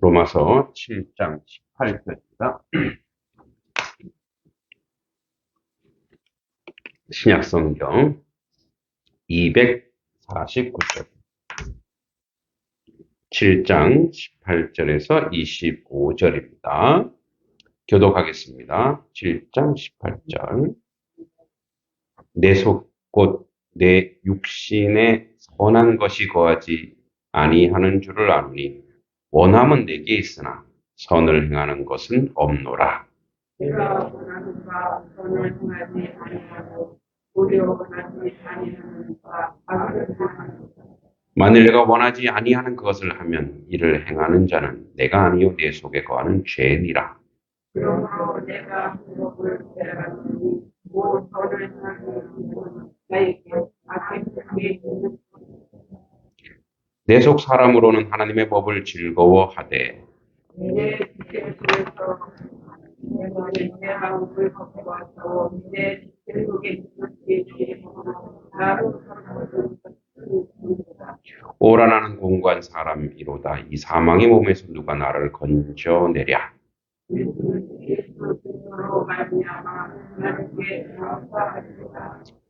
로마서 7장 18절입니다. 신약성경 249쪽 7장 18절에서 25절입니다. 교독하겠습니다. 7장 18절 내 속 곧 내 육신에 선한 것이 거하지 아니하는 줄을 아노니 원함은 내게 있으나 선을 행하는 것은 없노라. 내가 원하는 바 선을 행하지 아니하고 도리어 원하지 아니하는 바 악을 행하는 것. 만일 내가 원하지 아니하는 그것을 하면 이를 행하는 자는 내가 아니요 내 속에 거하는 죄니라. 그러므로 내가 그것을 배라하니 곧 선을 행하는 이는 나에게 악의 속에 있는 내 속 사람으로는 하나님의 법을 즐거워하되 내 지체에서 내 머리 내 마음을 걷고 와서 내 지체 속에 있는 죄에 나로 사랑하는 오라나는 공고한 사람이로다. 이 사망의 몸에서 누가 나를 건져내랴.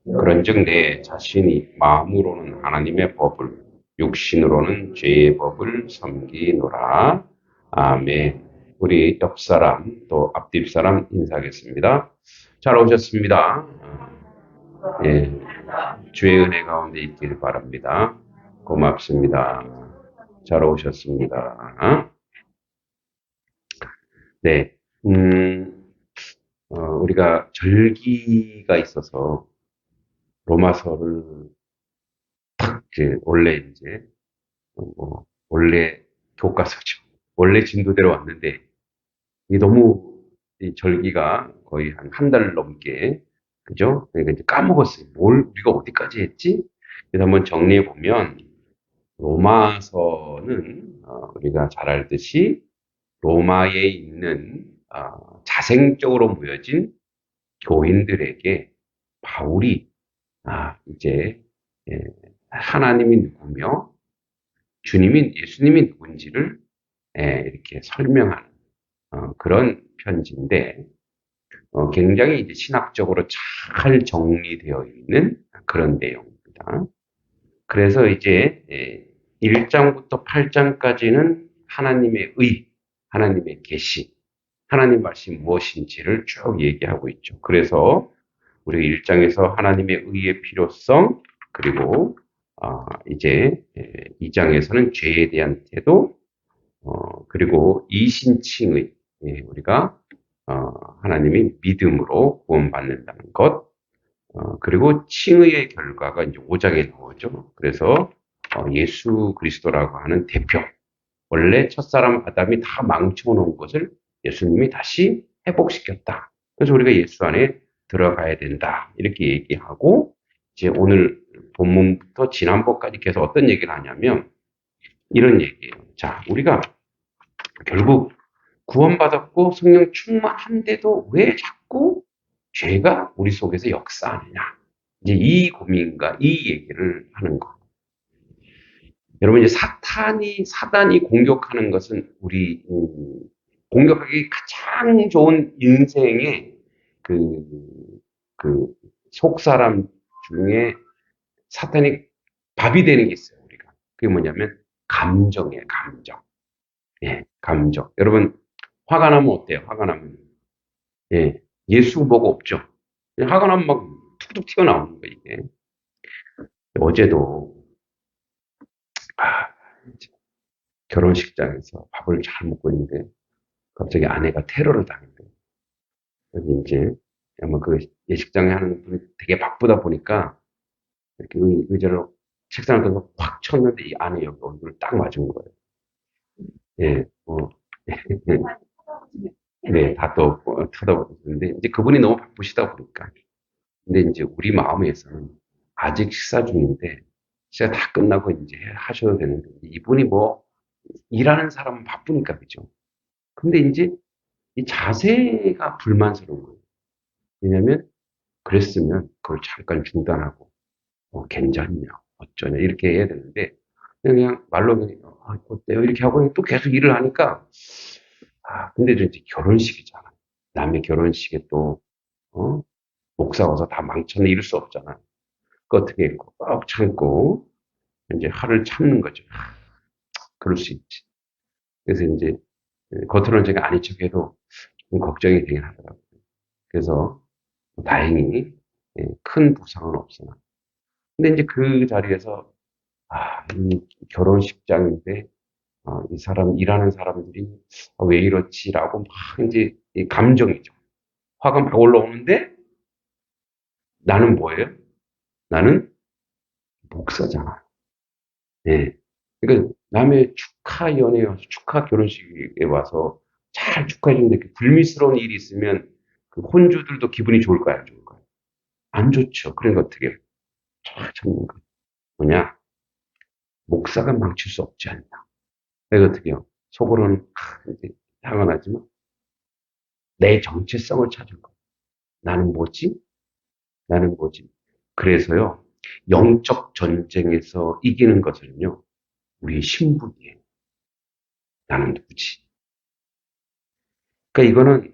그런즉 내 자신이 마음으로는 하나님의 법을 육신으로는 죄의 법을 섬기노라. 아멘. 우리 옆사람 또 앞뒷사람 인사하겠습니다. 잘 오셨습니다. 예, 주의 은혜 가운데 있길 바랍니다. 고맙습니다. 잘 오셨습니다. 네, 우리가 절기가 있어서 로마서를 원래 원래 교과서죠. 원래 진도대로 왔는데, 이게 너무 이 절기가 거의 한 달 넘게, 그죠? 그러니까 이제 까먹었어요. 우리가 어디까지 했지? 그래서 한번 정리해 보면, 로마서는, 우리가 잘 알듯이 로마에 있는, 자생적으로 모여진 교인들에게 바울이, 이제, 예, 하나님이 누구며, 예수님이 누군지를 이렇게 설명하는 그런 편지인데, 굉장히 이제 신학적으로 잘 정리되어 있는 그런 내용입니다. 그래서 이제 1장부터 8장까지는 하나님의 하나님의 계시, 하나님 말씀이 무엇인지를 쭉 얘기하고 있죠. 그래서 우리 1장에서 하나님의 의의 필요성, 그리고 이제 2장에서는 죄에 대한 태도, 그리고 이신칭의, 우리가 하나님이 믿음으로 구원받는다는 것, 그리고 칭의의 결과가 이제 5장에 나오죠. 그래서 예수 그리스도라고 하는 대표, 원래 첫사람 아담이 다 망쳐놓은 것을 예수님이 다시 회복시켰다. 그래서 우리가 예수 안에 들어가야 된다. 이렇게 얘기하고, 이제 오늘 본문부터 지난번까지 계속 어떤 얘기를 하냐면, 이런 얘기예요. 자, 우리가 결국 구원받았고 성령 충만한데도 왜 자꾸 죄가 우리 속에서 역사하느냐. 이제 이 고민과 이 얘기를 하는 거. 여러분, 이제 사단이 공격하는 것은 공격하기 가장 좋은 인생의 속사람 중에 사탄이 밥이 되는 게 있어요, 우리가. 그게 뭐냐면, 감정이에요, 감정. 예, 감정. 여러분, 화가 나면 어때요? 화가 나면. 예, 예수 뭐가 없죠? 화가 나면 막 툭툭 튀어나오는 거예요, 이게. 어제도, 이제 결혼식장에서 밥을 잘 먹고 있는데, 갑자기 아내가 테러를 당했대요. 여기 이제, 아마 그 예식장에 하는 분이 되게 바쁘다 보니까, 이렇게 의자를 책상을 던져 확 쳤는데, 이 아내 여기 얼굴을 딱 맞은 거예요. 예, 네, 다 또 쳐다보는데, 이제 그분이 너무 바쁘시다 보니까. 근데 이제 우리 마음에서는 아직 식사 중인데, 식사 다 끝나고 이제 하셔도 되는데, 이분이 뭐, 일하는 사람은 바쁘니까, 그죠? 근데 이제 이 자세가 불만스러운 거예요. 왜냐면, 그랬으면 그걸 잠깐 중단하고, 괜찮냐, 어쩌냐, 이렇게 해야 되는데, 그냥 말로 그냥, 어때요? 이렇게 하고 또 계속 일을 하니까, 근데 이제 결혼식이잖아. 남의 결혼식에 또, 어? 목사 와서 다 망쳤네, 이럴 수 없잖아. 그 어떻게 했고, 꼭 참고, 이제 화를 참는 거죠. 그럴 수 있지. 그래서 이제, 겉으로는 제가 아닌 척해도 좀 걱정이 되긴 하더라고요. 그래서 다행히 큰 부상은 없으나. 근데 이제 그 자리에서 이 결혼식장인데 이 사람 일하는 사람들이 왜 이렇지라고 막 이제 이 감정이죠. 화가 막 올라오는데 나는 뭐예요? 나는 목사잖아. 예. 그러니까 남의 축하 연회에 와서 축하 결혼식에 와서 잘 축하해 주는데 불미스러운 일이 있으면 그 혼주들도 기분이 좋을까요? 안 좋을까요? 안 좋죠. 그러니까 어떻게 잘 참는 거 뭐냐? 목사가 망칠 수 없지 않냐. 그래서 어떻게 해요? 속으로는 이제 당연하지만 내 정체성을 찾은 거. 나는 뭐지? 나는 뭐지? 그래서요, 영적 전쟁에서 이기는 것은요, 우리의 신분이에요. 나는 누구지? 그러니까 이거는,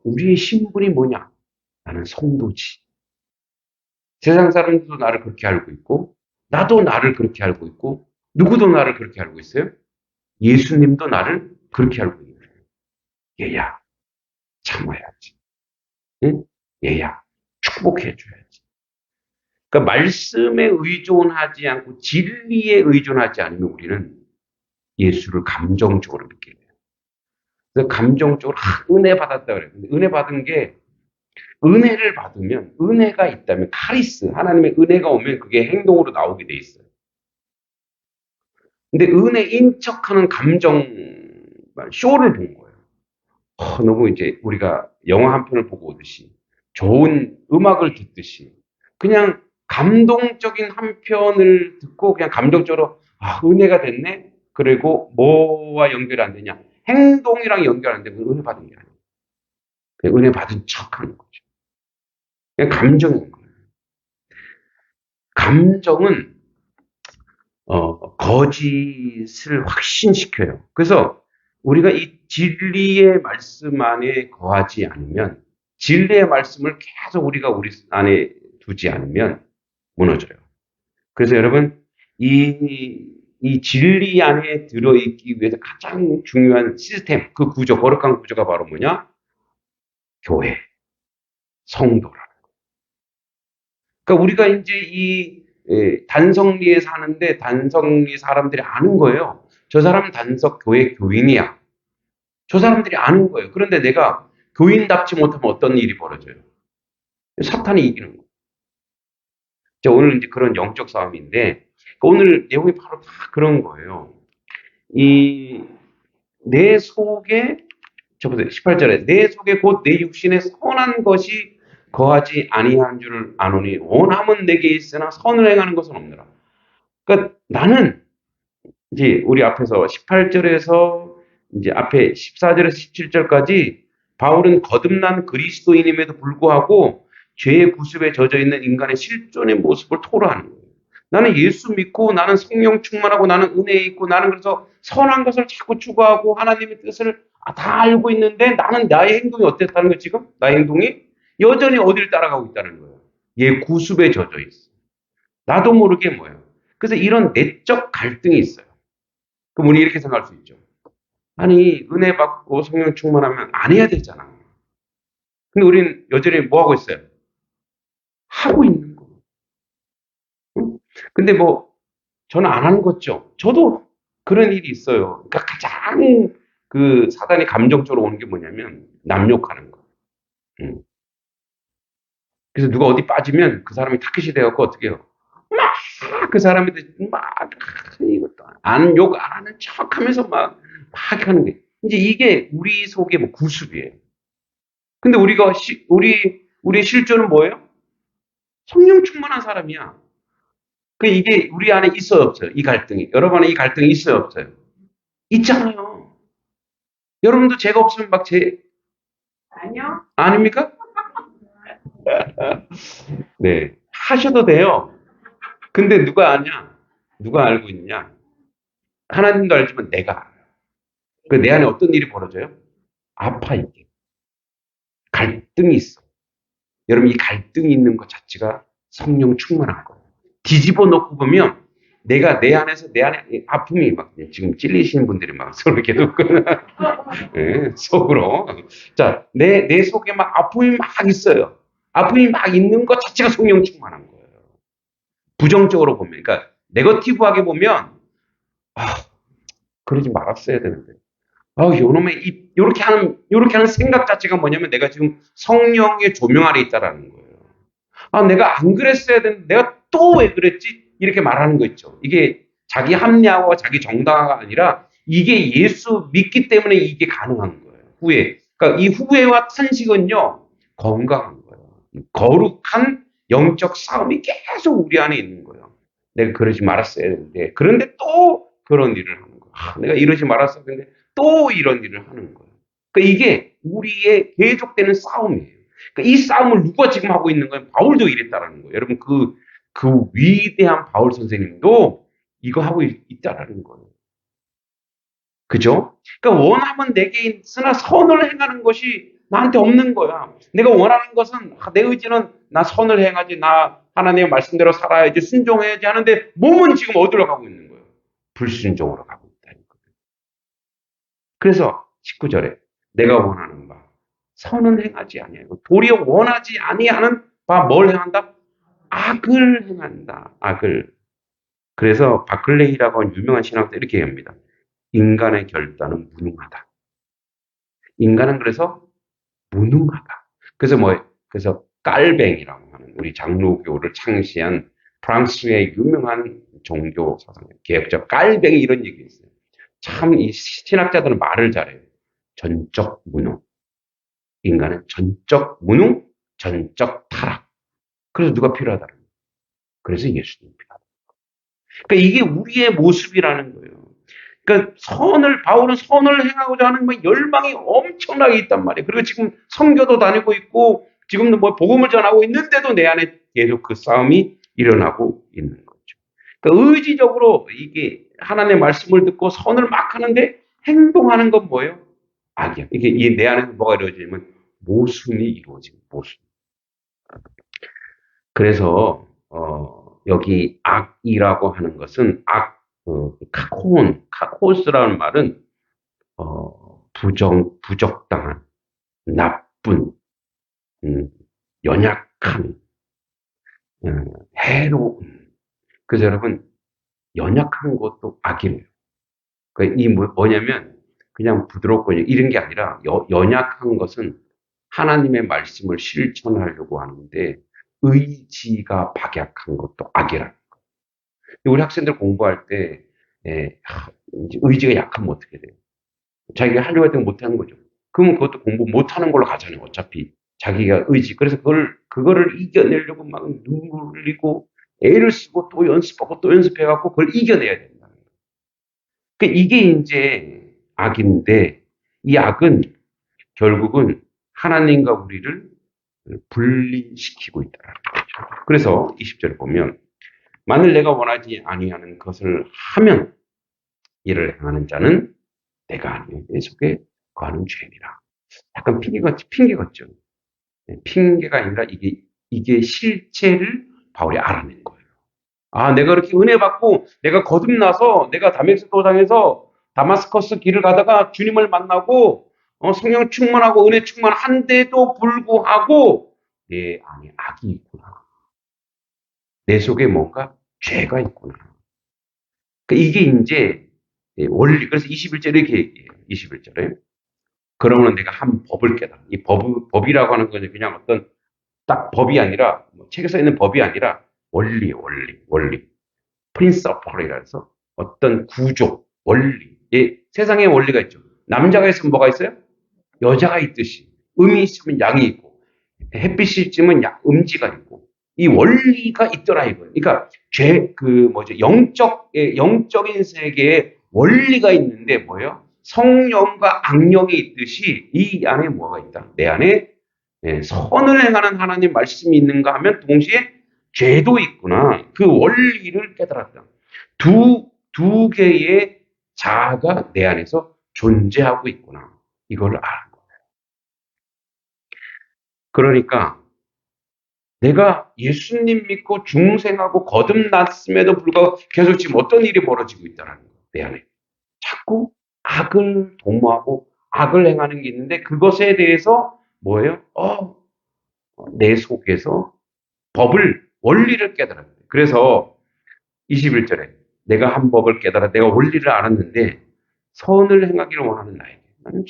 우리의 신분이 뭐냐? 나는 성도지. 세상 사람들도 나를 그렇게 알고 있고, 나도 나를 그렇게 알고 있고, 누구도 나를 그렇게 알고 있어요? 예수님도 나를 그렇게 알고 있는 거예요. 얘야, 참아야지. 응? 얘야, 축복해줘야지. 그러니까 말씀에 의존하지 않고 진리에 의존하지 않으면 우리는 예수를 감정적으로 믿게 돼요. 그래서 감정적으로 은혜 받았다 그래요. 근데 은혜 받은 게 은혜를 받으면 은혜가 있다면 카리스 하나님의 은혜가 오면 그게 행동으로 나오게 돼 있어요. 근데 은혜인 척하는 감정 쇼를 본 거예요. 너무 이제 우리가 영화 한 편을 보고 오듯이 좋은 음악을 듣듯이 그냥 감동적인 한 편을 듣고 그냥 감정적으로 은혜가 됐네. 그리고 뭐와 연결이 안 되냐? 행동이랑 연결 안 되고 은혜 받은 게 아니에요. 그냥 은혜 받은 척하는 거죠. 그냥 감정인 거예요. 감정은 거짓을 확신시켜요. 그래서 우리가 이 진리의 말씀 안에 거하지 않으면 진리의 말씀을 계속 우리 안에 두지 않으면 무너져요. 그래서 여러분 이 진리 안에 들어있기 위해서 가장 중요한 시스템, 그 구조, 거룩한 구조가 바로 뭐냐? 교회, 성도라. 그러니까 우리가 이제 이 단성리에 사는데 단성리 사람들이 아는 거예요. 저 사람은 단석 교회 교인이야. 저 사람들이 아는 거예요. 그런데 내가 교인답지 못하면 어떤 일이 벌어져요? 사탄이 이기는 거예요. 자, 오늘 이제 그런 영적 싸움인데 오늘 내용이 바로 다 그런 거예요. 이 내 속에 저보세요. 18절에 내 속에 곧 내 육신에 선한 것이 거하지 아니한 줄을 아노니 원함은 내게 있으나 선을 행하는 것은 없느라. 그러니까 나는 이제 우리 앞에서 18절에서 이제 앞에 14절에서 17절까지 바울은 거듭난 그리스도인임에도 불구하고 죄의 구습에 젖어 있는 인간의 실존의 모습을 토로하는 거예요. 나는 예수 믿고 나는 성령 충만하고 나는 은혜에 있고 나는 그래서 선한 것을 자꾸 추구하고 하나님의 뜻을 다 알고 있는데 나는 나의 행동이 어땠다는 거예요, 지금? 나의 행동이 여전히 어디를 따라가고 있다는 거예요. 얘 구습에 젖어 있어. 나도 모르게 뭐예요. 그래서 이런 내적 갈등이 있어요. 그럼 우리 이렇게 생각할 수 있죠. 아니, 은혜 받고 성령 충만하면 안 해야 되잖아. 근데 우리는 여전히 뭐 하고 있어요? 하고 있는 거. 응? 근데 뭐, 저는 안 하는 거죠. 저도 그런 일이 있어요. 그러니까 가장 그 사단이 감정적으로 오는 게 뭐냐면, 남욕하는 거. 응. 그래서 누가 어디 빠지면 그 사람이 타깃이 되어갖고 어떻게 해요? 막 그 사람이 이것도 안 욕 안 하는 척 하면서 막 하는 게. 이제 이게 우리 속의 뭐 구습이에요. 근데 우리의 실존은 뭐예요? 성령 충만한 사람이야. 이게 우리 안에 있어요, 없어요? 이 갈등이. 여러분 안에 이 갈등이 있어요, 없어요? 있잖아요. 여러분도 죄가 없으면 아니요. 아닙니까? 네. 하셔도 돼요. 근데 누가 아냐? 누가 알고 있느냐? 하나님도 알지만 내가 알아요. 그 내 안에 어떤 일이 벌어져요? 아파, 이게. 갈등이 있어. 여러분, 이 갈등이 있는 것 자체가 성령 충만한 거예요. 뒤집어 놓고 보면 내가 내 안에서 내 안에 아픔이 막 지금 찔리시는 분들이 막 서로 계속 네, 속으로. 자, 내 속에 막 아픔이 막 있어요. 아픔이 막 있는 것 자체가 성령 충만한 거예요. 부정적으로 보면. 그러니까 네거티브하게 보면 아, 그러지 말았어야 되는데. 요놈의 요렇게 하는 생각 자체가 뭐냐면 내가 지금 성령의 조명 아래 있다라는 거예요. 내가 안 그랬어야 되는데 내가 또 왜 그랬지? 이렇게 말하는 거 있죠. 이게 자기 합리화와 자기 정당화가 아니라 이게 예수 믿기 때문에 이게 가능한 거예요. 후회. 그러니까 이 후회와 탄식은요, 건강한 거예요. 거룩한 영적 싸움이 계속 우리 안에 있는 거예요. 내가 그러지 말았어야 되는데, 그런데 또 그런 일을 하는 거예요. 내가 이러지 말았어야 되는데 또 이런 일을 하는 거예요. 그러니까 이게 우리의 계속되는 싸움이에요. 그러니까 이 싸움을 누가 지금 하고 있는 거예요? 바울도 이랬다라는 거예요. 여러분, 그 위대한 바울 선생님도 이거 하고 있다라는 거예요. 그죠? 그러니까 원하면 내게 있으나 선을 행하는 것이 나한테 없는 거야. 내가 원하는 것은 내 의지는 나 선을 행하지, 나 하나님의 말씀대로 살아야지, 순종해야지 하는데 몸은 지금 어디로 가고 있는 거예요? 불순종으로 가고 있다는 거예요. 그래서 19절에 내가 원하는 바 선은 행하지 아니하고 도리어 원하지 아니하는 바 뭘 행한다? 악을 행한다. 악을. 그래서 바클레이라고 하는 유명한 신학자 이렇게 얘기합니다. 인간의 결단은 무능하다. 인간은 그래서 무능하다. 그래서 그래서 깔뱅이라고 하는 우리 장로교를 창시한 프랑스의 유명한 종교 사상 개혁자 깔뱅이 이런 얘기 있어요. 참 이 신학자들은 말을 잘해요. 전적 무능. 인간은 전적 무능, 전적 타락. 그래서 누가 필요하다? 그래서 예수님이 필요하다. 그러니까 이게 우리의 모습이라는 거예요. 그러니까 바울은 선을 행하고자 하는 열망이 엄청나게 있단 말이에요. 그리고 지금 선교도 다니고 있고, 지금도 복음을 전하고 있는데도 내 안에 계속 그 싸움이 일어나고 있는 거죠. 그러니까 의지적으로 이게 하나님의 말씀을 듣고 선을 막 하는데 행동하는 건 뭐예요? 악이야. 이게 내 안에서 뭐가 이루어지냐면 모순이 이루어지는 모순. 그래서 여기 악이라고 하는 것은 카코스라는 말은 부적당한, 나쁜, 연약한, 해로운. 그래서 여러분 연약한 것도 악이래요. 그러니까 뭐냐면 그냥 부드럽고 이런 게 아니라 연약한 것은 하나님의 말씀을 실천하려고 하는데 의지가 박약한 것도 악이라는 거예요. 우리 학생들 공부할 때 이제 의지가 약하면 어떻게 돼요? 자기가 하려고 했던 거 못하는 거죠. 그러면 그것도 공부 못하는 걸로 가잖아요. 어차피 자기가 의지. 그래서 그거를 이겨내려고 막 눈물 흘리고 애를 쓰고 또 연습하고 또 연습해갖고 그걸 이겨내야 된다는 거예요. 그러니까 이게 이제 악인데 이 악은 결국은 하나님과 우리를 분리시키고 있다는 거죠. 그래서 20절에 보면 만일 내가 원하지 아니하는 것을 하면 이를 행하는 자는 내가 아니요 내 속에 거하는 죄니라. 약간 핑계 같죠. 핑계가 아니라 이게 실체를 바울이 알아낸 거예요. 내가 그렇게 은혜 받고 내가 거듭나서 내가 다메섹 도상에서 다마스커스 길을 가다가 주님을 만나고 성령 충만하고 은혜 충만한데도 불구하고 내 안에 악이 있구나. 내 속에 뭔가 죄가 있구나. 그러니까 이게 이제 원리. 그래서 21절에 이렇게 얘기해요. 21절에. 그러면 내가 한 법을 깨달아. 이 법이라고 하는 건 그냥 어떤 딱 법이 아니라, 책에 써 있는 법이 아니라 원리. 프린서플이라 해서 어떤 구조, 원리. 세상에 원리가 있죠. 남자가 있으면 뭐가 있어요? 여자가 있듯이. 음이 있으면 양이 있고, 햇빛이 있으면 음지가 있고, 이 원리가 있더라 이거예요. 그러니까 영적인 세계에 원리가 있는데 뭐예요? 성령과 악령이 있듯이 이 안에 뭐가 있다? 내 안에 선을 행하는 하나님 말씀이 있는가 하면 동시에 죄도 있구나. 그 원리를 깨달았다. 두 개의 자아가 내 안에서 존재하고 있구나. 이걸 아는 거예요. 그러니까 내가 예수님 믿고 중생하고 거듭났음에도 불구하고 계속 지금 어떤 일이 벌어지고 있다는 거예요. 내 안에. 자꾸 악을 도모하고 악을 행하는 게 있는데 그것에 대해서 뭐예요? 내 속에서 원리를 깨달아야 돼. 그래서 21절에 내가 한 법을 깨달아 내가 원리를 알았는데 선을 행하기를 원하는 나에게 나는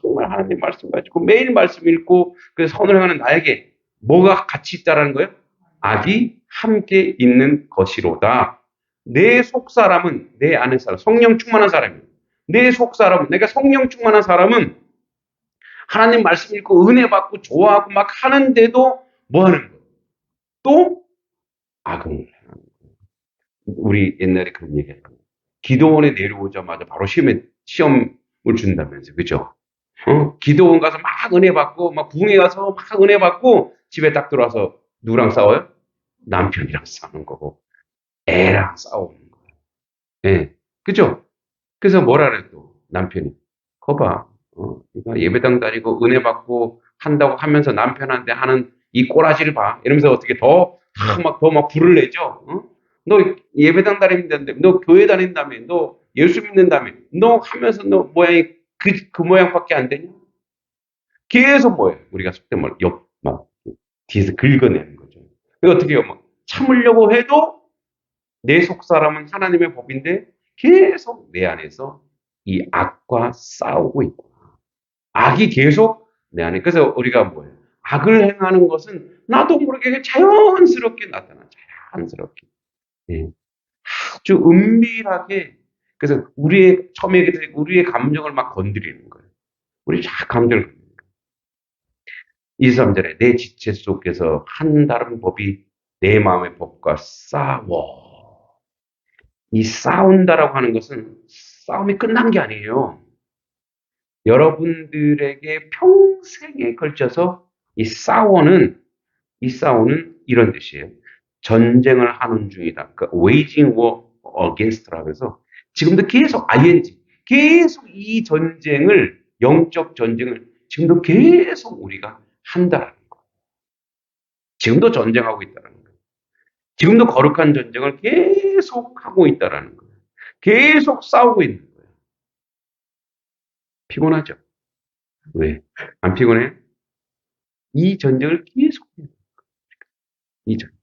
정말 하나님 말씀 가지고 매일 말씀 읽고 그 선을 행하는 나에게 뭐가 같이 있다라는 거예요? 악이 함께 있는 것이로다. 내 속사람은 내 안의 사람, 성령 충만한 사람이에요. 내 속사람은 내가 성령 충만한 사람은 하나님 말씀 읽고 은혜 받고 좋아하고 막 하는데도 뭐 하는 거예요? 또 악을 하는 거예요. 우리 옛날에 그런 얘기 했거든요. 기도원에 내려오자마자 바로 시험을 준다면서, 그죠? 기도원 가서 막 은혜 받고, 막 부흥회 가서 막 은혜 받고, 집에 딱 들어와서 누구랑 싸워요? 남편이랑 싸우는 거고, 애랑 싸우는 거예요. 예. 그죠? 그래서 뭐라 그래 또, 남편이. 거봐, 네가 예배당 다니고 은혜 받고 한다고 하면서 남편한테 하는 이 꼬라지를 봐. 이러면서 어떻게 더 막 불을 내죠? 너 예배당 다닌다며, 너 교회 다닌다며, 너 예수 믿는다며, 너 하면서 너 모양이 그 모양밖에 안 되냐? 계속 뭐예요? 우리가 속된 말, 막, 뒤에서 긁어내는 거죠. 그러니까 어떻게 해요? 막 참으려고 해도 내 속 사람은 하나님의 법인데 계속 내 안에서 이 악과 싸우고 있구나. 악이 계속 내 안에. 그래서 우리가 뭐예요? 악을 행하는 것은 나도 모르게 자연스럽게 나타나. 자연스럽게. 예. 아주 은밀하게. 그래서 우리의 감정을 막 건드리는 거예요. 우리 자 감정을 건드리는 거예요. 23절에 내 지체 속에서 한 다른 법이 내 마음의 법과 싸워. 이 싸운다라고 하는 것은 싸움이 끝난 게 아니에요. 여러분들에게 평생에 걸쳐서 이 싸우는 이런 뜻이에요. 전쟁을 하는 중이다. 그러니까 waging war against라고 해서 지금도 계속 계속 이 전쟁을 영적 전쟁을 지금도 계속 우리가 한다는 거예요. 지금도 전쟁하고 있다는 거예요. 지금도 거룩한 전쟁을 계속 하고 있다는 거예요. 계속 싸우고 있는 거예요. 피곤하죠? 왜? 안 피곤해요? 이 전쟁을 계속 해요. 이 전쟁.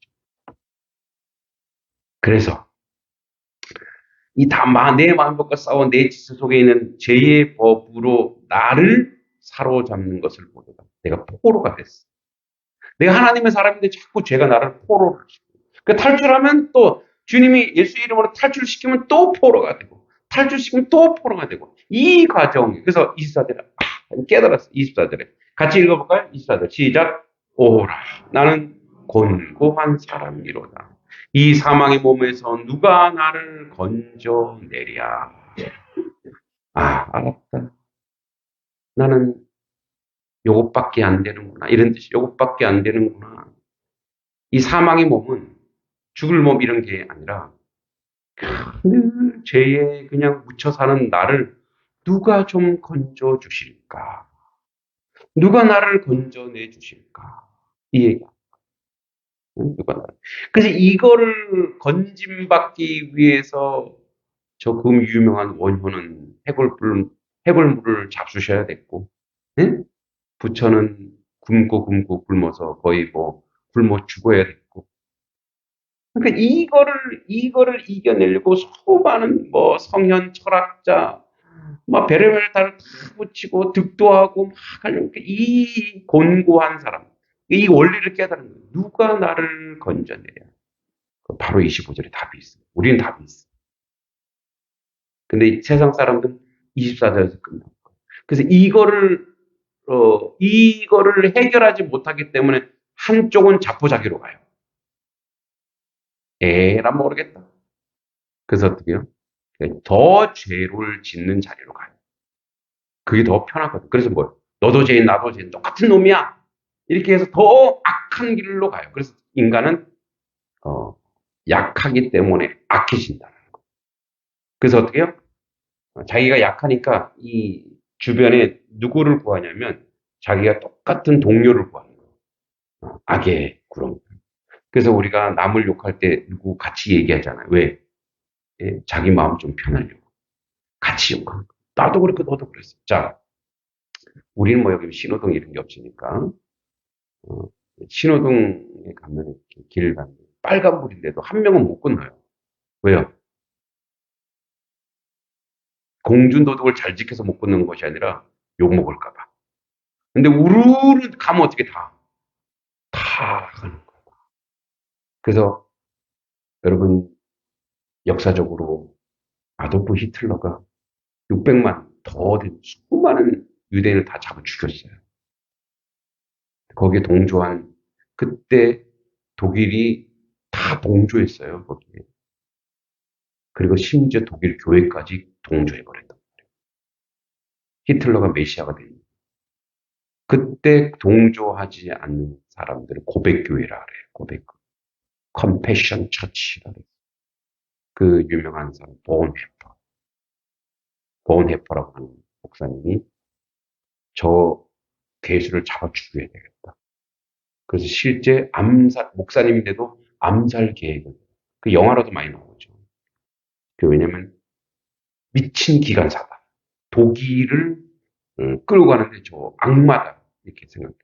그래서 내 마음과 싸워 내 지체 속에 있는 죄의 법으로 나를 사로잡는 것을 보다가 내가 포로가 됐어. 내가 하나님의 사람인데 자꾸 죄가 나를 포로를 시켜. 그 탈출하면 또 주님이 예수 이름으로 탈출시키면 또 포로가 되고 탈출시키면 또 포로가 되고 이 과정. 그래서 24절에 깨달았어. 24절에 같이 읽어볼까요? 24절 시작. 오라 나는 곤고한 사람이로다. 이 사망의 몸에서 누가 나를 건져내랴. 알았다. 나는 요것밖에 안 되는구나. 이런 뜻이 요것밖에 안 되는구나. 이 사망의 몸은 죽을 몸 이런 게 아니라 늘 죄에 그냥 묻혀 사는 나를 누가 좀 건져 주실까? 누가 나를 건져내 주실까? 이 얘기. 누가 나를. 그래서 이거를 건짐받기 위해서 저 그 유명한 원효는 해골물을 잡수셔야 됐고, 네? 부처는 굶고 굶어서 거의 뭐 굶어 죽어야 됐고. 그러니까 이거를 이겨내려고 수많은 뭐 성현 철학자, 막 별의별 다 붙이고 득도하고 막 하려고 이 곤고한 사람, 이 원리를 깨달은 거예요. 누가 나를 건져내랴. 바로 25절에 답이 있어요. 우리는 답이 있어. 근데 세상 사람들은 24절에서 끝나고. 그래서 이거를 해결하지 못하기 때문에 한쪽은 자포자기로 가요. 난 모르겠다. 그래서 어떻게 해요? 더 죄를 짓는 자리로 가요. 그게 더 편하거든. 그래서 뭐예요? 너도 죄인, 나도 죄인, 똑같은 놈이야. 이렇게 해서 더 악한 길로 가요. 그래서 인간은 약하기 때문에 악해진다는 거예요. 그래서 어떻게 해요? 자기가 약하니까 이 주변에 누구를 구하냐면 자기가 똑같은 동료를 구하는 거예요. 악의 구렁. 그래서 우리가 남을 욕할 때 누구 같이 얘기하잖아요. 왜? 예, 자기 마음 좀 편하려고. 같이 욕하는 거. 나도 그렇고 너도 그랬어. 자, 우리는 뭐 여기 신호등 이런 게 없으니까 어, 신호등에 가면 이렇게 길을 가면 빨간불인데도 한 명은 못 건너요. 왜요? 공준도덕을 잘 지켜서 못 건너는 것이 아니라 욕먹을까 봐. 근데 우르르 가면 어떻게 다 가는 거예요. 그래서 여러분 역사적으로 아도프 히틀러가 600만 더 된 수많은 유대인을 다 잡아 죽였어요. 거기에 동조한 그때 독일이 다 동조했어요. 거기에. 그리고 심지어 독일 교회까지 동조해버렸다. 히틀러가 메시아가 됩니다. 그때 동조하지 않는 사람들을 고백교회라 그래요. 고백. 컴패션 처치라 그래요. 그 유명한 사람 보온헤퍼라고 하는 목사님이 저 괴수를 잡아 죽여야 되겠다. 그래서 실제 목사님인데도 암살 계획을, 그 영화로도 많이 나오죠. 왜냐면 미친 기관사다. 독일을 끌고 가는데 저 악마다. 이렇게 생각해요.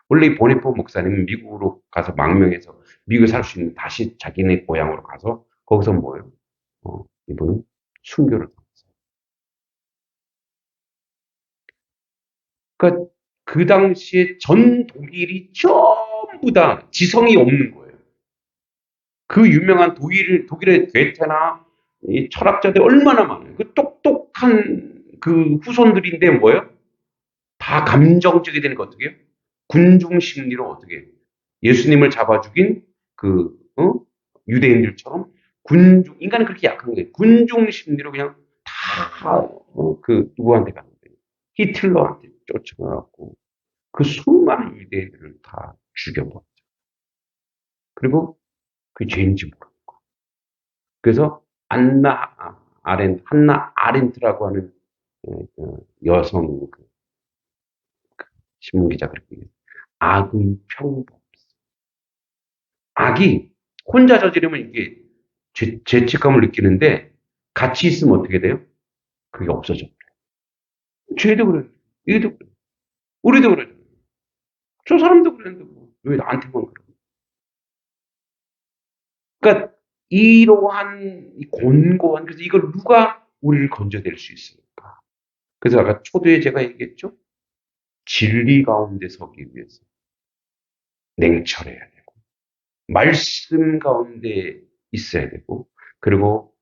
원래 이 보네포 목사님은 미국으로 가서 망명해서 미국에 살 수 있는 다시 자기네 고향으로 가서 거기서 뭐예요? 이분은 순교를 당했어요. 그러니까 그 당시에 전 독일이 전부 다 지성이 없는 거예요. 그 유명한 독일의 괴테나 이 철학자들 얼마나 많아요. 그 똑똑한 그 후손들인데 뭐예요? 다 감정적이 되는 거 어떻게 해요? 군중 심리로 어떻게 해요? 예수님을 잡아 죽인 그 유대인들처럼 인간은 그렇게 약한 거예요. 군중 심리로 그냥 그 누구한테 가는 거예요? 히틀러한테 쫓아가고 그 수많은 유대인들을 다 죽여버렸죠. 그리고 그 죄인지 모르고. 그래서 한나 아렌트라고 하는 그 여성 신문 기자 그렇게 얘기해요. 악의 평범. 악이 혼자 저지르면 이게 죄책감을 느끼는데 같이 있으면 어떻게 돼요? 그게 없어져. 쟤도 그래. 얘도 그래. 우리도 그래. 저 사람도 그랬는데 왜 나한테만 그래? 그러니까 이러한 곤고한 그래서 이걸 누가 우리를 건져낼 수 있습니까? 그래서 아까 초두에 제가 얘기했죠. 진리 가운데 서기 위해서 냉철해야 되고 말씀 가운데 있어야 되고 그리고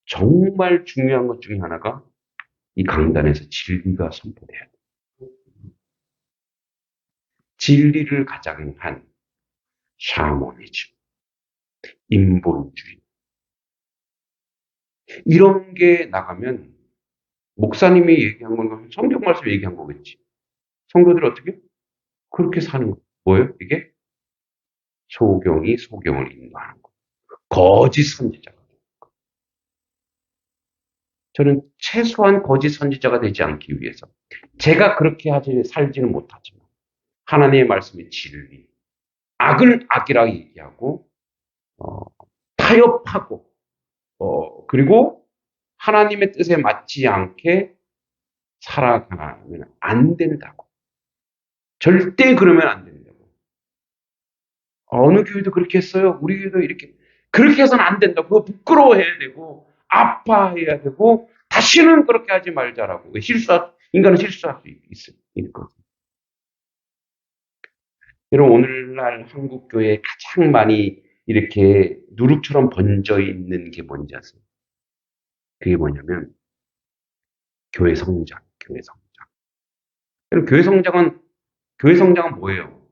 정말 중요한 것 중에 하나가 이 강단에서 진리가 선포돼야 돼. 진리를 가장한 샤머니즘, 인본주의 이런 게 나가면 목사님이 얘기한 건 성경 말씀 얘기한 거겠지. 성도들 어떻게 그렇게 사는 거 뭐예요? 이게 소경이 소경을 인도하는 거. 거짓 선지자가. 저는 최소한 거짓 선지자가 되지 않기 위해서 제가 그렇게 살지는 못하지만 하나님의 말씀의 진리, 악을 악이라고 얘기하고 어, 타협하고 그리고 하나님의 뜻에 맞지 않게 살아가면 안 된다고. 절대 그러면 안 된다고. 어느 교회도 그렇게 했어요. 우리 교회도 이렇게. 그렇게 해서는 안 된다고. 그거 부끄러워해야 되고 아파해야 되고 다시는 그렇게 하지 말자라고. 인간은 실수할 수 있거든요. 여러분 오늘날 한국 교회에 가장 많이 이렇게 누룩처럼 번져 있는 게 뭔지 아세요? 그게 뭐냐면 교회 성장. 여러분 교회 성장은 뭐예요?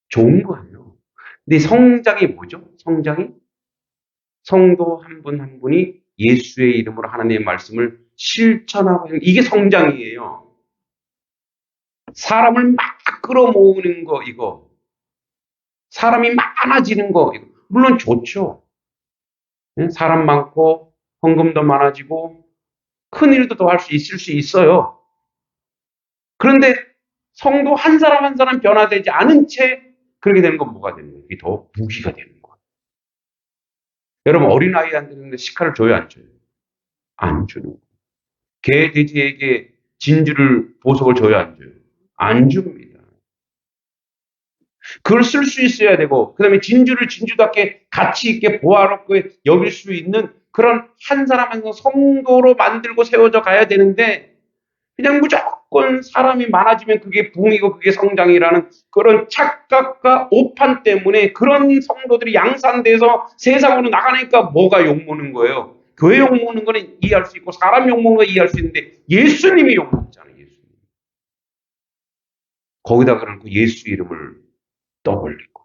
좋은 거예요. 근데 성장이 뭐죠? 성장이 성도 한 분 한 분이 예수의 이름으로 하나님의 말씀을 실천하고 이게 성장이에요. 사람을 막 끌어모으는 거 이거. 사람이 많아지는 거 이거. 물론 좋죠. 사람 많고 헌금도 많아지고 큰 일도 더 할 수 있을 수 있어요. 그런데 성도 한 사람 한 사람 변화되지 않은 채 그렇게 되는 건 뭐가 되는 거예요? 이게 더 무기가 되는 거예요. 여러분 어린아이한테는 식칼을 줘요, 안 줘요? 안 주는 거예요. 개, 돼지에게 진주를, 보석을 줘요, 안 줘요? 안 줍니다. 그걸 쓸 수 있어야 되고, 그 다음에 진주를 진주답게 가치 있게 보아롭게 여길 수 있는 그런 한 사람 한 사람 성도로 만들고 세워져 가야 되는데, 그냥 무조건 사람이 많아지면 그게 부흥이고 그게 성장이라는 그런 착각과 오판 때문에 그런 성도들이 양산돼서 세상으로 나가니까 뭐가 욕먹는 거예요. 교회 욕먹는 거는 이해할 수 있고 사람 욕먹는 거 이해할 수 있는데 예수님이 욕먹잖아요. 예수님. 거기다 그러고 예수 이름을 떠올리고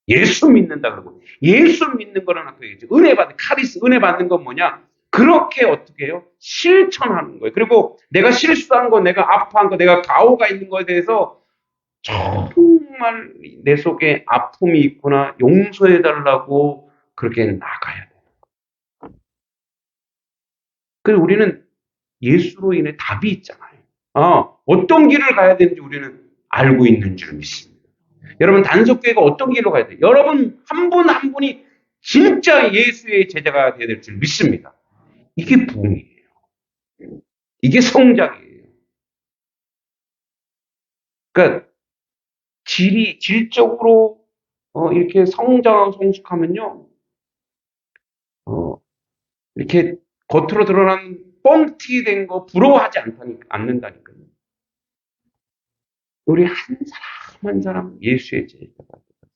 예수 믿는다 그러고 예수 믿는 거는 그 얘기죠. 은혜 받는 카리스 은혜 받는 건 뭐냐? 그렇게 어떻게 해요? 실천하는 거예요. 그리고 내가 실수한 거, 내가 아파한 거, 내가 가오가 있는 거에 대해서 정말 내 속에 아픔이 있구나 용서해 달라고 그렇게 나가야 돼요. 그래서 우리는 예수로 인해 답이 있잖아요. 어떤 길을 가야 되는지 우리는 알고 있는 줄 믿습니다. 여러분 단속교회가 어떤 길로 가야 돼요? 여러분 한 분 한 분이 진짜 예수의 제자가 되어야 될 줄 믿습니다. 이게 부흥이에요. 이게 성장이에요. 그러니까 질적으로 이렇게 성장하고 성숙하면요, 이렇게 겉으로 드러난 뻥튀기 된 거 부러워하지 않는다니까요. 우리 한 사람 한 사람 예수의 제자가 되어서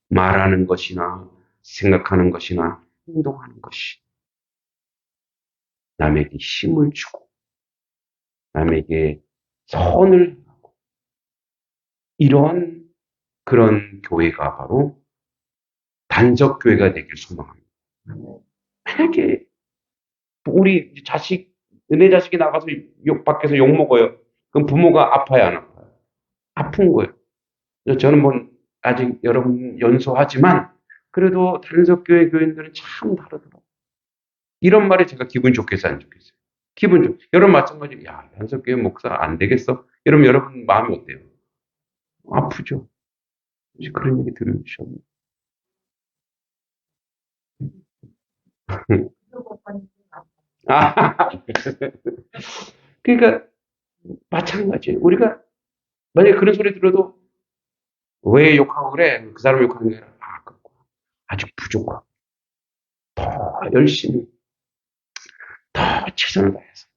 말하는 것이나 생각하는 것이나 행동하는 것이 남에게 힘을 주고 남에게 선을 하고 이런 그런 교회가 바로 단적교회가 되길 소망합니다. 만약에 우리 자식, 은혜 자식이 나가서 밖에서 욕 먹어요. 그럼 부모가 아파요, 안 아파요? 아픈 거예요. 그래서 저는 뭐 아직 여러분 연소하지만 그래도 단적교회 교인들은 참 다르더라고요. 이런 말에 제가 기분 좋겠어요, 안 좋겠어요? 기분 좋. 여러분 마찬가지로 야 단적교회 목사 안 되겠어? 여러분 여러분 마음이 어때요? 아프죠. 그런 얘기 들으셨나요? 아, 그러니까 마찬가지예요. 우리가 만약에 그런 소리 들어도 왜 욕하고 그래? 그 사람 욕하는 게 아니라 아직 부족하고 더 열심히 더 최선을 다해서.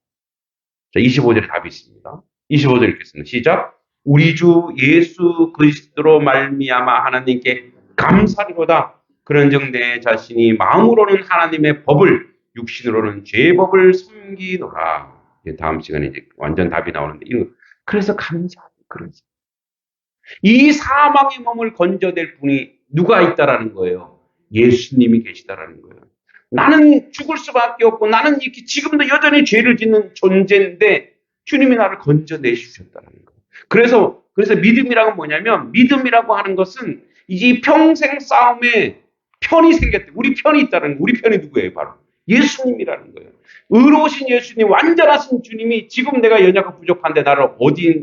자, 25절에 답이 있습니다. 25절 읽겠습니다. 시작. 우리 주 예수 그리스도로 말미암아 하나님께 감사리로다. 그런즉 내 자신이 마음으로는 하나님의 법을 육신으로는 죄의 법을 섬기노라. 다음 시간에 이제 완전 답이 나오는데 그래서 감사해요. 그래서 이 사망의 몸을 건져낼 분이 누가 있다라는 거예요. 예수님이 계시다라는 거예요. 나는 죽을 수밖에 없고 나는 이렇게 지금도 여전히 죄를 짓는 존재인데 주님이 나를 건져내 주셨다는 거예요. 그래서 믿음이라는 건 뭐냐면 믿음이라고 하는 것은 이 평생 싸움에 편이 생겼대. 우리 편이 있다는 거예요. 우리 편이 누구예요? 바로 예수님이라는 거예요. 의로우신 예수님, 완전하신 주님이 지금 내가 연약하고 부족한데 나를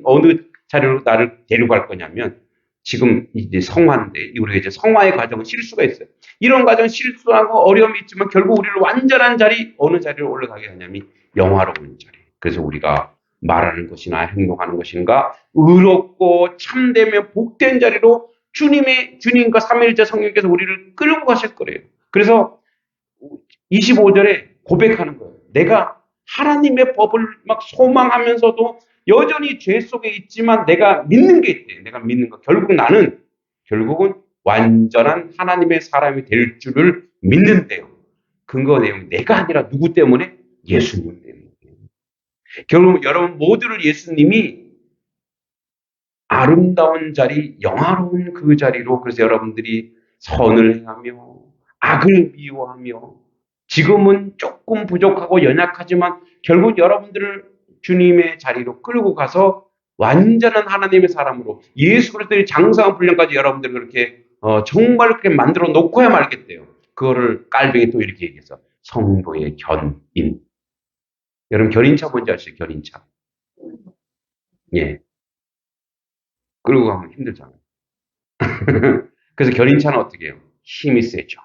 어느 자리로 나를 데려갈 거냐면 지금 이제 성화인데 우리가 이제 성화의 과정은 실수가 있어요. 이런 과정 실수하고 어려움이 있지만 결국 우리를 완전한 자리 어느 자리로 올라가게 하냐면 영화로운 자리. 그래서 우리가 말하는 것이나 행동하는 것인가 의롭고 참되며 복된 자리로 주님과 삼위일체 성령께서 우리를 끌고 가실 거래요. 그래서 25절에 고백하는 거예요. 내가 하나님의 법을 막 소망하면서도 여전히 죄 속에 있지만 내가 믿는 게 있대. 내가 믿는 거. 결국은 완전한 하나님의 사람이 될 줄을 믿는데요. 근거 내용이 내가 아니라 누구 때문에? 예수님 때문에. 결국 여러분 모두를 예수님이 아름다운 자리, 영화로운 그 자리로 그래서 여러분들이 선을 행하며 악을 미워하며 지금은 조금 부족하고 연약하지만 결국 여러분들을 주님의 자리로 끌고 가서 완전한 하나님의 사람으로 예수 그리스도의 장성한 분량까지 여러분들을 그렇게 정말 그렇게 만들어 놓고야 말겠대요. 그거를 깔뱅이 또 이렇게 얘기해서 성도의 견인. 여러분 견인차 뭔지 아시죠? 견인차. 예. 끌고 가면 힘들잖아요. 그래서 견인차는 어떻게 해요? 힘이 세죠.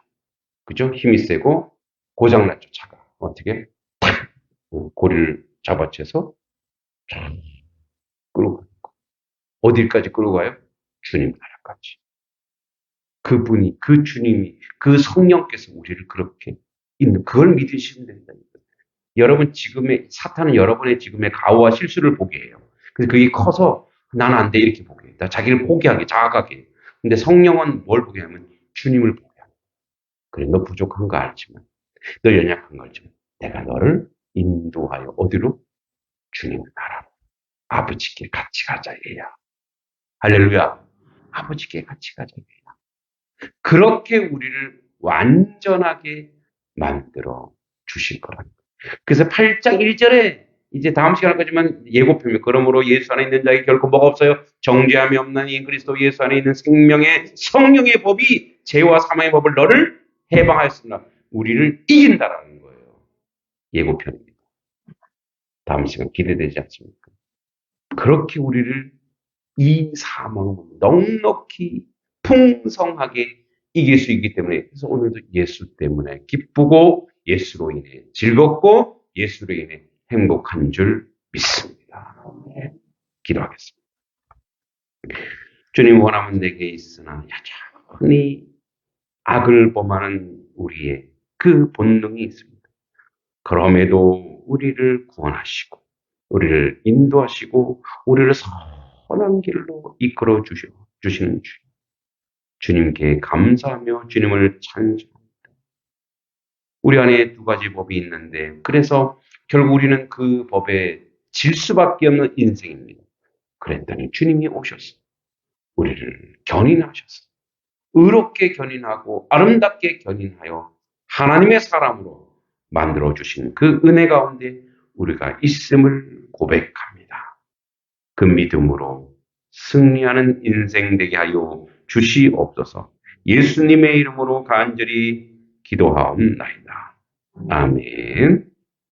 그죠? 힘이 세고 고장났죠, 차가. 어떻게? 고리를 잡아채서 쫙 끌고 가요. 어딜까지 끌고 가요? 주님 나라까지. 그분이, 그 주님이, 그 성령께서 우리를 그렇게 있는, 그걸 믿으시면 된다니까. 여러분 지금의, 사탄은 여러분의 지금의 가오와 실수를 보게 해요. 그래서 그게 커서 나는 안 돼, 이렇게 보게 해요. 자기를 포기하게, 자각하게 해요. 근데 성령은 뭘 보게 하면 주님을 보게 해요. 그래, 너 부족한 거 알지만, 너 연약한 거 알지만, 내가 너를 인도하여 어디로? 주님 나라로. 아버지께 같이 가자, 얘야. 할렐루야. 아버지께 같이 가자, 얘야. 그렇게 우리를 완전하게 만들어 주실 거라는 거예요. 그래서 8장 1절에 이제 다음 시간 할 거지만 예고편이 그러므로 예수 안에 있는 자에게 결코 뭐가 없어요. 정죄함이 없나니 그리스도 예수 안에 있는 생명의 성령의 법이 죄와 사망의 법을 너를 해방하였습니다. 우리를 이긴다라는 거예요. 예고편입니다. 다음 시간 기대되지 않습니까? 그렇게 우리를 이 사망을 넉넉히 풍성하게 이길 수 있기 때문에, 그래서 오늘도 예수 때문에 기쁘고 예수로 인해 즐겁고 예수로 인해 행복한 줄 믿습니다. 기도하겠습니다. 주님, 원하면 내게 있으나 여전히 악을 범하는 우리의 그 본능이 있습니다. 그럼에도 우리를 구원하시고 우리를 인도하시고 우리를 선한 길로 이끌어 주시는 주님께 감사하며 주님을 찬송합니다. 우리 안에 두 가지 법이 있는데, 그래서 결국 우리는 그 법에 질 수밖에 없는 인생입니다. 그랬더니 주님이 오셔서 우리를 견인하셔서 의롭게 견인하고 아름답게 견인하여 하나님의 사람으로 만들어주신 그 은혜 가운데 우리가 있음을 고백합니다. 그 믿음으로 승리하는 인생 되게 하여 주시옵소서. 예수님의 이름으로 간절히 기도하옵나이다. 아멘.